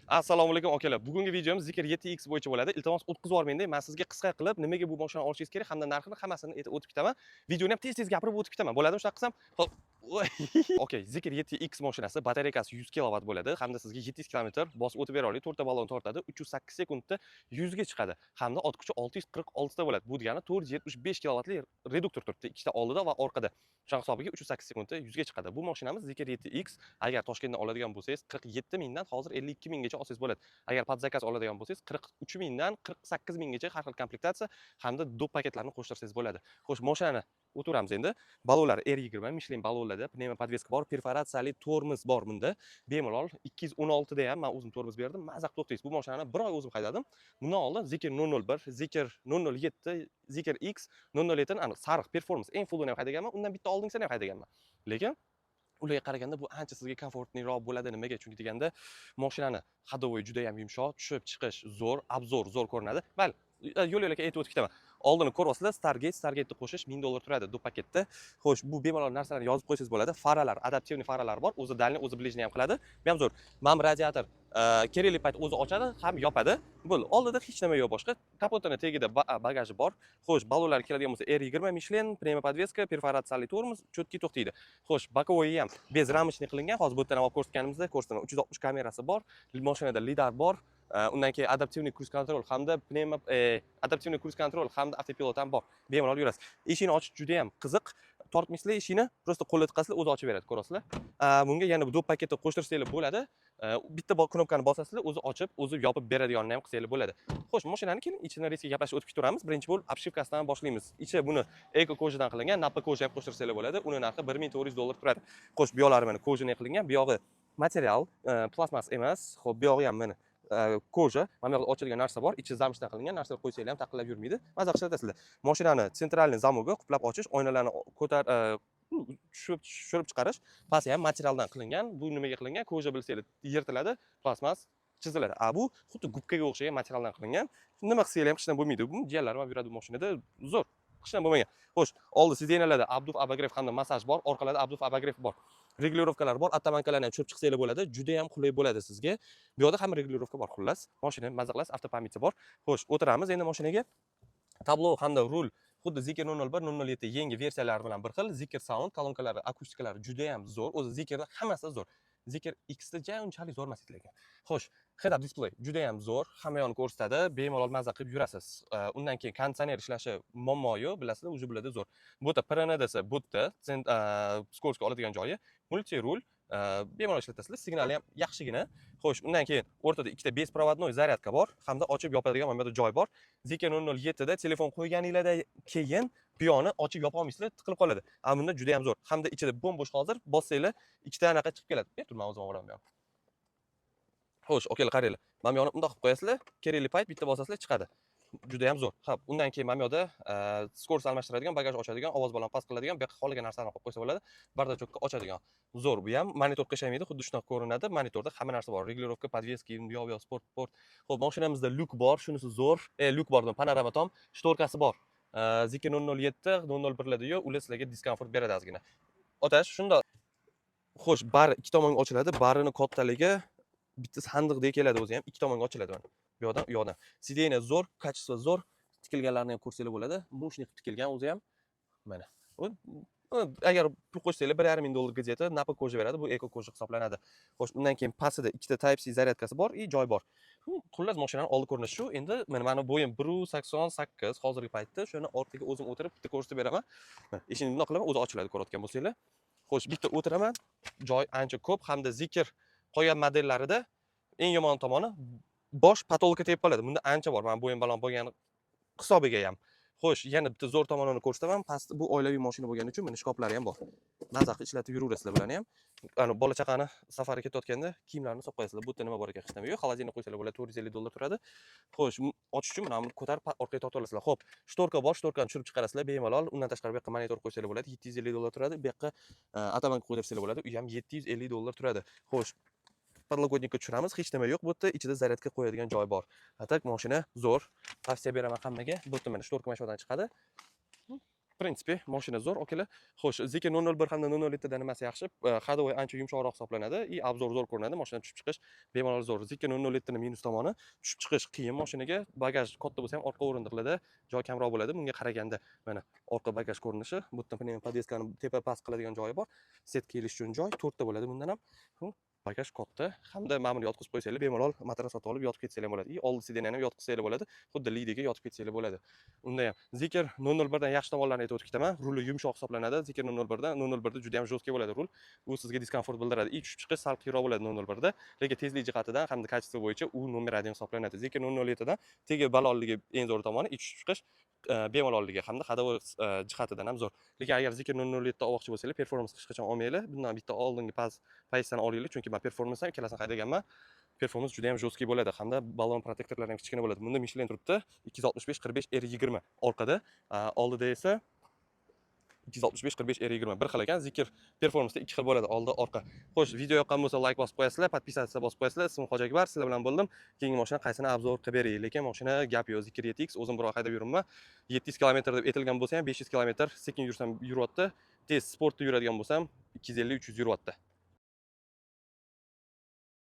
Assalomu alaykum akalar. Bugungi videomiz Zikr 7X bo'yicha bo'ladi. Iltimos o'tkazib yubormang-da. Men sizga qisqa qilib nimaga bu mashinani olishingiz kerak hamda narxini hammasini aytib o'tib ketaman. Videoni ham tez-tez gapirib o'tib ketaman. Bo'ladimi shunaqa qilsam? Hop. Okay, Zikr 7X mashinasi batareykasi 100 kW bo'ladi hamda sizga 700 km bosib o'tib bera oladi. 4 ta ballon tortadi. 308 sekundda 100 ga chiqadi. Hamda ot kuchi 646 ta bo'ladi. Bu degani 475 kW li reduktor turibdi. Ikkita oldida va orqada. Shuning hisobiga 308 sekundda 100 ga chiqadi. Bu mashinamiz Zikr 7X. Agar Toshkentdan oladigan bo'lsangiz 47 mingdan hozir 52 minggacha olsangiz bo'ladi. Agar podzakaz oladigan bo'lsangiz 43 mingdan 48 minggacha har xil komplektatsiya hamda dop paketlarni qo'shtirsangiz bo'ladi. Xo'sh, mashinani o'tiramiz endi. Ballonlar R20 Michelin ballonlarda, pnevma podveska bor, perforatsiyali tormoz bor bunda. Bemalol 216 da ham men o'zim tormoz berdim. Maza qilib to'xtaysiz. Bu mashinani bir oy o'zim haydadim. Bundan oldin Zikr 001, Zikr 007, Zikr X 007 ni aniq sariq performance eng fullini ham haydaganman. Undan bitta oldingisini ham haydaganman. Lekin ularga qaraganda bu ancha sizga komfortliroq bo'ladi. Nimaga? Chunki deganda mashinani hadovoy juda ham yumshoq, tushib chiqish zo'r, obzor zo'r ko'rinadi. Bal, yo'l-yo'lakay aytib o'tib ketaman. Oldini ko'ryapsizlar, Stargate ni qo'shish 1000 dollar turadi bu paketda. Xo'sh, bu bemalol narsalarni yozib qo'ysangiz bo'ladi. Faralar, adaptivniy faralar bor. O'zi dalni, o'zi blижний ham qiladi. Bu ham zo'r. Mana radiator kerakli payt o'zi ochadi, ham yopadi. Bo'ldi. Oldida hech nima yo'q boshqa. Kapotini tagida bagaji bor. Xo'sh, ballonlar keladigan bo'lsa R20 Michelin, pnevma podveska, perforatsiyali tormoz, cho'tki to'xtaydi. Xo'sh, bokovoyi ham bez ramочный qilingan. Hozir bu yerdan olib ko'rsatganimizda, ko'rsatma 360 kamerasi bor. Mashinada lidar bor. Undan keyin adaptivniy cruise control hamda pnevma adaptivniy cruise control hamda avtopilot ham bor. Bemalol yurasiz. Eshikni ochish juda ham qiziq. Tortmaysizlar eshikni, prosta qo'lga tiqasizlar, o'zi ochib beradi, ko'rasizlar. Bunga yana bu dop paketni qo'shtirsanglar bo'ladi. Bitta knopkani bosasizlar, o'zi ochib, o'zi yopib beradiganini ham qilsanglar bo'ladi. Xo'sh, mashinani keling ichini reysga gaplashib o'tib ketaveramiz. Birinchi bo'lib obshivkasidan boshlaymiz. Ichi buni eko kojadan qilingan, nappa koja ham qo'shtirsanglar bo'ladi. Uni narxi 1400 dollar turadi. Xo'sh, bu yoqlari mana kojadan qilingan, bu yog'i material, plasmas emas. Xo'p, bu yog'i ham mana koja, mana bu yoqda ochadigan narsa bor. Ichi zamshdan qilingan, narsalar qo'ysanglar ham taqillab yurmaydi. Maza ishlatasizlar. Mashinani sentralniy zamogi quplab ochish, oynalarni ko'tar tushirib chiqarish, pasti ham materialdan qilingan. Bu nimaga qilingan? Koja bilsanglar, yirtiladi, plasmas chiziladi. Bu xuddi gubkaga o'xshagan materialdan qilingan. Nima qilsanglar ham hech narsa bo'lmaydi. Bu jiyanlarim ham yuradi bu mashinada. Zo'r. Hech narsa bo'lmagan. Xo'sh, oldi sideniyalarda abduf abagrev hamda massaj bor, orqalarda abduf abagrev bor. Regulirovkalar bor, avtomankalarni ham tushirib chiqsanglar bo'ladi. Juda ham qulay bo'ladi sizga. Bu yoqda ham regulirovka bor, xullas. Mashina maza qilasiz, avtopamyatsi bor. Xo'sh, o'tiramiz endi mashinaga. Tablo hamda rul xuddi Zikr 001, 007 yangi versiyalari bilan bir xil. Zikr sound, kolonkalari, akustikalari juda ham zo'r. O'zi Zikrda hammasi zo'r. Zikr X da unchalik zo'r emas lekin. Xo'sh, head up display juda ham zo'r, hamma yonni ko'rsatadi, bemalol maza qilib yurasiz. Undan keyin konditsioner ishlashi muammo yo'q, bilasizlar, o'zi bo'ladi zo'r. Bu yerda PRN desa, bu yerda Skorska oladigan joyi, multi rul, bemalol ishlatasizlar, signali ham yaxshigina. Xo'sh, undan keyin o'rtada ikkita beprovodnoy zaryadka bor, hamda ochib yopadigan mana bu joy bor. Zikr 007 da telefon qo'yganingizdan keyin bu yoqni ochib yopa olmaysizlar, tiqilib qoladi. Bunda juda ham zo'r. Hamda ichida bo'm-bo'sh hozir bossanglar, ikkita anaqa chiqib keladi. Turma o'zim o'raman. Xo'sh, okalar qaranglar. Mana bu yoqni bundoq qilib qo'yasizlar, kerakli payt bitta bosasizlar chiqadi. Juda ham zo'r. Xo'p, undan keyin mana bu yoqda skors almashtiradigan, bagaj ochadigan, ovoz bilan past qiladigan, bu yoqqa qolgan narsalarni qo'yib qo'ysa bo'ladi. Bardachokka ochadigan. Zo'r, bu ham monitor qishamaydi, xuddi shunaqa ko'rinadi. Monitorda hamma narsa bor. Regulirovka, podveska, bu yoq, sport. Xo'p, mashinamizda lyuk bor, shunisi zo'r. Lyuk bor, panorama tom, shtorkasi bor. Zikr 007, 001 larda yo'q, ular sizlarga diskomfort beradi ozgina. Otash, shundoq. Xo'sh, bari ikki tomonga ochiladi. Barini kattaligi bitta sandiqdek keladi o'zi ham, ikki tomonga ochiladi mana. Bu yoqdan, u yoqdan. Sideniya zo'r, kачество zo'r. Tikilganlarni ham ko'rsanglar bo'ladi. Mushnik qilib tikilgan o'zi ham. Mana. Agar pul qo'shsanglar 1,5 dollar gazetda napa koja beradi. Bu eko koja hisoblanadi. Xo'sh, undan keyin pastida ikkita Type C zaryadkasi bor, joy bor. Xullas mashinaning oldi ko'rinishi shu. Endi mana bo'yim 1.88 hozirgi paytda. Shuni orqaga o'zim o'tirib bitta ko'rsatib beraman. Eshikni bundoq qilaman, o'zi ochiladi ko'rayotgan bo'lsanglar. Xo'sh, bitta o'tiraman. Joy ancha ko'p hamda Zikr qolgan modellarida eng yomon tomoni bosh patolga tegib qoladi. Bunda ancha bor. Mana bo'yin balon bo'lgan hisobiga ham. Xo'sh, yana bitta zo'r tomonini ko'rsataman. Pastda bu oilaviy mashina bo'lgani uchun mana shkoflari ham bor. Maza qilib ishlatib yuraverasizlar bularni ham. Bola chaqani safarga ketayotganda kiyimlarini solib qo'yasizlar. Bu yerda nima bor ekan hech nima yo'q. Xolodilnik qo'ysanglar bo'ladi, 450 dollar turadi. Xo'sh, ochish uchun mana buni ko'tarib orqaga tortib olasizlar. Xo'p, shtorka bor, shtorkani tushirib chiqarasizlar bemalol. Undan tashqari bu yoqqa monitor qo'ysanglar bo'ladi, 750 dollar turadi. Bu yoqqa atamanka qo'ydirsangiz bo'ladi, u ham 750 dollar turadi. Xo'sh, podlogotnikka tushiramiz, hech nima yo'q. Bu yerda ichida zaryadka qo'yadigan joy bor. Atak mashina zo'r. Tavsiya beraman hammaga. Bu yerda mana shtorka mana shu yerdan chiqadi. Prinsipi mashina zo'r, akalar. Xo'sh, Zikr 001 hamda 007 da nimasi yaxshi? Ходовой ancha yumshoqroq hisoblanadi и obzor zo'r ko'rinadi. Mashinadan tushib chiqish bemalol zo'r. Zikr 007 ning minus tomoni tushib chiqish qiyin mashinaga. Bagaj katta bo'lsa ham orqa o'rindiqlarda joy kamroq bo'ladi. Bunga qaraganda mana orqa bagaj ko'rinishi, bu yerdan pnevma podeskani tepa past qiladigan joyi bor. Setka ilish uchun joy 4 ta bo'ladi bundan ham. Bagaj katta hamda ma'mur yotqizib qo'ysanglar bemalol matras sotib olib yotib ketsanglar bo'ladi. Oldi sideniyani ham yotqizsanglar bo'ladi. Xuddi Lidiga yotib ketsanglar bo'ladi. Unda ham Zikr 001 dan yaxshi tomonlarini aytib o'tib ketaman. Ruli yumshoq hisoblanadi. Zikr 001 dan 001 da juda ham jostki bo'ladi rul. U sizga diskomfort bildiradi. I tushib chiqish sal qiyinroq bo'ladi 001 da. Lekin tezlik jihatidan hamda kачество bo'yicha u nomer 1 hisoblanadi. Zikr 007 dan tegi balonligi eng zo'r tomoni, i tushib chiqish bemalolligi hamda ходовой jihatidan ham zo'r. Lekin agar Zikr 007 da olmoqchi bo'lsanglar, performans hech qachon olmanglar. Bundan bitta oldingi pozitsiyani olinglar, chunki men performans ham ikkalasini haydaganman. Performans juda ham jostki bo'ladi hamda balon protektorlari ham kichkina bo'ladi. Bunda Michelin turibdi 265 45 R20 orqada, oldida esa 265 45 R20 bir xil ekan. Zikr performansda ikki xil bo'ladi, oldi orqa. Xo'sh, video yoqqan bo'lsa like bosib qo'yasizlar, podpisatsiya bosib qo'yasizlar. Ismim Xo'jakbar, sizlar bilan bo'ldim. Keyingi mashina qaysini obzor qilib beray. Lekin mashina gap yo'q. Zikr YTX o'zim biroq haydab yuribman. 700 km deb aytilgan bo'lsa ham 500 km sekin yursam yuryapti. Tez sportda yuradigan bo'lsam 250 300 yuryapti.